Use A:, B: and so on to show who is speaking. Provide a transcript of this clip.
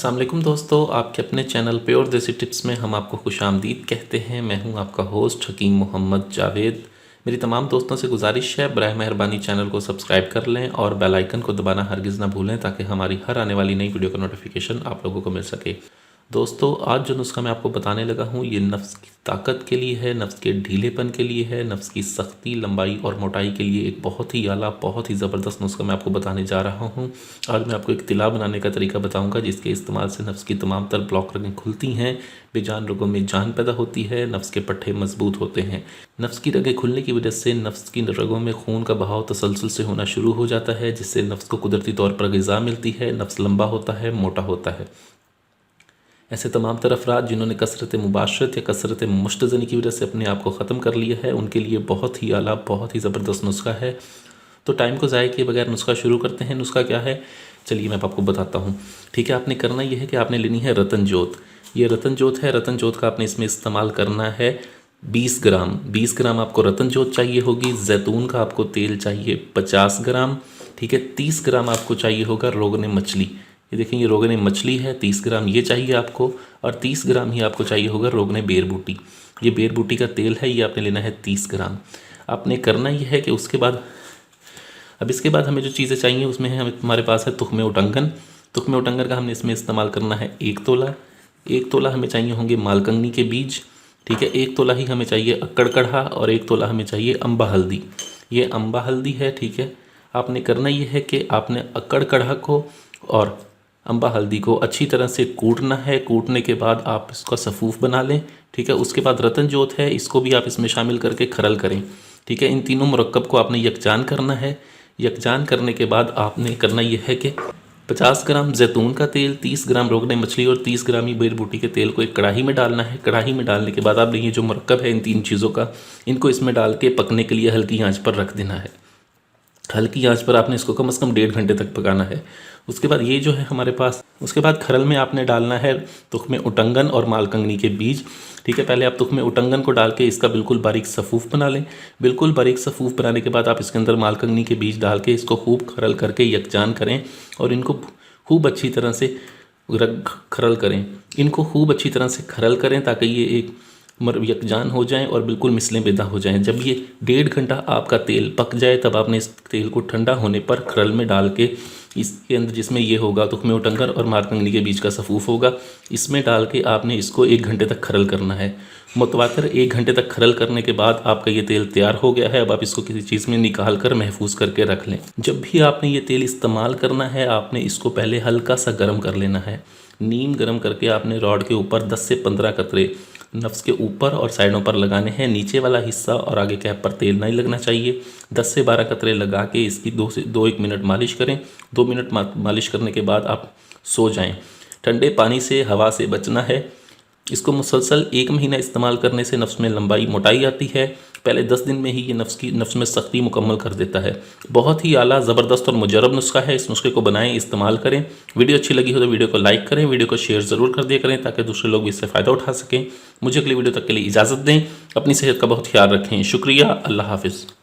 A: अस्सलाम वालेकुम दोस्तों, आपके अपने चैनल प्योर देसी टिप्स में हम आपको खुशामदीद कहते हैं। मैं हूं आपका होस्ट हकीम मोहम्मद जावेद। मेरी तमाम दोस्तों से गुजारिश है, बराह मेहरबानी चैनल को सब्सक्राइब कर लें और बेल आइकन को दबाना हरगिज़ ना भूलें ताकि हमारी हर आने वाली नई वीडियो का नोटिफिकेशन आप लोगों को मिल सके। दोस्तों, आज जो नुस्खा मैं आपको बताने लगा हूँ ये नफ्स की ताकत के लिए है, नफ्स के ढीलेपन के लिए है, नफ्स की सख्ती, लंबाई और मोटाई के लिए एक बहुत ही आला, बहुत ही ज़बरदस्त नुस्खा मैं आपको बताने जा रहा हूँ। आज मैं आपको एक तिला बनाने का तरीका बताऊँगा जिसके इस्तेमाल से नफ्स की तमाम तर ब्लॉक रगें खुलती हैं, बेजान रगों में जान पैदा होती है, नफ्स के पट्टे मजबूत होते हैं। नफ्स की रगें खुलने की वजह से नफ्स की रगों में खून का बहाव तसलसल से होना शुरू हो जाता है, जिससे नफ्स को कुदरती तौर पर ग़िज़ा मिलती है, नफ्स लंबा होता है, मोटा होता है। ऐसे तमाम तर अफराद जिन्होंने कसरत मुबाशरत या कसरत मुश्तज़नी की वजह से अपने आप को ख़त्म कर लिया है, उनके लिए बहुत ही आला, बहुत ही ज़बरदस्त नुस्खा है। तो टाइम को ज़ाया किए बगैर नुस्खा शुरू करते हैं। नुस्खा क्या है, चलिए मैं आपको बताता हूँ। ठीक है, आपने करना यह है कि आपने लेनी है रतन जोत। ये रतन जोत है, रतन जोत का आपने इसमें इस्तेमाल करना है 20 ग्राम। 20 ग्राम आपको रतन जोत चाहिए होगी। जैतून का आपको तेल चाहिए 50 ग्राम। ठीक है, 30 ग्राम आपको चाहिए होगा रोगन मछली। ये देखें, ये रोगन मछली है, 30 ग्राम ये चाहिए आपको। और 30 ग्राम ही आपको चाहिए होगा रोगन बेर बूटी। ये बेर बूटी का तेल है, ये आपने लेना है 30 ग्राम। आपने करना ये है कि उसके बाद अब इसके बाद हमें जो चीज़ें चाहिए उसमें है, हमारे पास है तुख्मे उटंगन। तुख्मे उटंगन का हमने इसमें इस्तेमाल करना है 1 तोला। 1 तोला हमें चाहिए होंगे मालकंगनी के बीज। ठीक है, 1 तोला ही हमें चाहिए अक्कड़ कढ़ा और 1 तोला हमें चाहिए अम्बा हल्दी। ये अम्बा हल्दी है। ठीक है, आपने करना ये है कि आपने अक्कड़ कढ़ा को और अम्बा हल्दी को अच्छी तरह से कूटना है। कूटने के बाद आप इसका सफ़ूफ़ बना लें। ठीक है, उसके बाद रतन जोत है, इसको भी आप इसमें शामिल करके खरल करें। ठीक है, इन तीनों मुरक्कब को आपने यकजान करना है। यकजान करने के बाद आपने करना यह है कि 50 ग्राम जैतून का तेल, 30 ग्राम रोगन मछली और 30 ग्राम ही बेर बूटी के तेल को एक कढ़ाई में डालना है। कढ़ाई में डालने के बाद आपने ये जो मुरक्कब है इन तीन चीज़ों का, इनको इसमें डाल के पकने के लिए हल्की आंच पर रख देना है। हल्की आंच पर आपने इसको कम से कम 1.5 घंटे तक पकाना है। उसके बाद ये जो है हमारे पास, उसके बाद खरल में आपने डालना है तुख्मे उटंगन और मालकंगनी के बीज। ठीक है, पहले आप तुख्मे उटंगन को डाल के इसका बिल्कुल बारीक सफ़ूफ़ बना लें। बिल्कुल बारीक सफ़ूफ़ बनाने के बाद आप इसके अंदर मालकंगनी के बीज डाल के इसको खूब खरल करके यकजान करें और इनको खूब अच्छी तरह से खरल करें। इनको खूब अच्छी तरह से खरल करें ताकि ये एक यकजान हो जाएं और बिल्कुल मिसलें बेदा हो जाएं। जब ये 1.5 घंटा आपका तेल पक जाए तब आपने इस तेल को ठंडा होने पर खरल में डाल के इसके अंदर, जिसमें ये होगा तुख्मे उटंगन और मालकंगनी के बीच का सफ़ूफ़ होगा, इसमें डाल के आपने इसको 1 घंटे तक खरल करना है। मुतवातर 1 घंटे तक खरल करने के बाद आपका ये तेल तैयार हो गया है। अब आप इसको किसी चीज़ में निकाल कर महफूज करके रख लें। जब भी आपने ये तेल इस्तेमाल करना है, आपने इसको पहले हल्का सा गर्म कर लेना है। नीम गर्म करके आपने रॉड के ऊपर 10 से 15 कतरे नफ्स के ऊपर और साइडों पर लगाने हैं। नीचे वाला हिस्सा और आगे कैप पर तेल नहीं लगना चाहिए। 10 से 12 कतरे लगा के इसकी 2 मिनट मालिश करें। 2 मिनट मालिश करने के बाद आप सो जाएं। ठंडे पानी से, हवा से बचना है। इसको मुसलसल 1 महीना इस्तेमाल करने से नफ्स में लंबाई मोटाई आती है। पहले 10 दिन में ही ये नफ्स में सख्ती मुकम्मल कर देता है। बहुत ही आला, ज़बरदस्त और मुजरब नुस्खा है। इस नुस्खे को बनाएं, इस्तेमाल करें। वीडियो अच्छी लगी हो तो वीडियो को लाइक करें, वीडियो को शेयर ज़रूर कर दिया करें ताकि दूसरे लोग भी इससे फ़ायदा उठा सकें। मुझे अगली वीडियो तक के लिए इजाज़त दें। अपनी सेहत का बहुत ख्याल रखें। शुक्रिया। अल्लाह हाफ़िज़।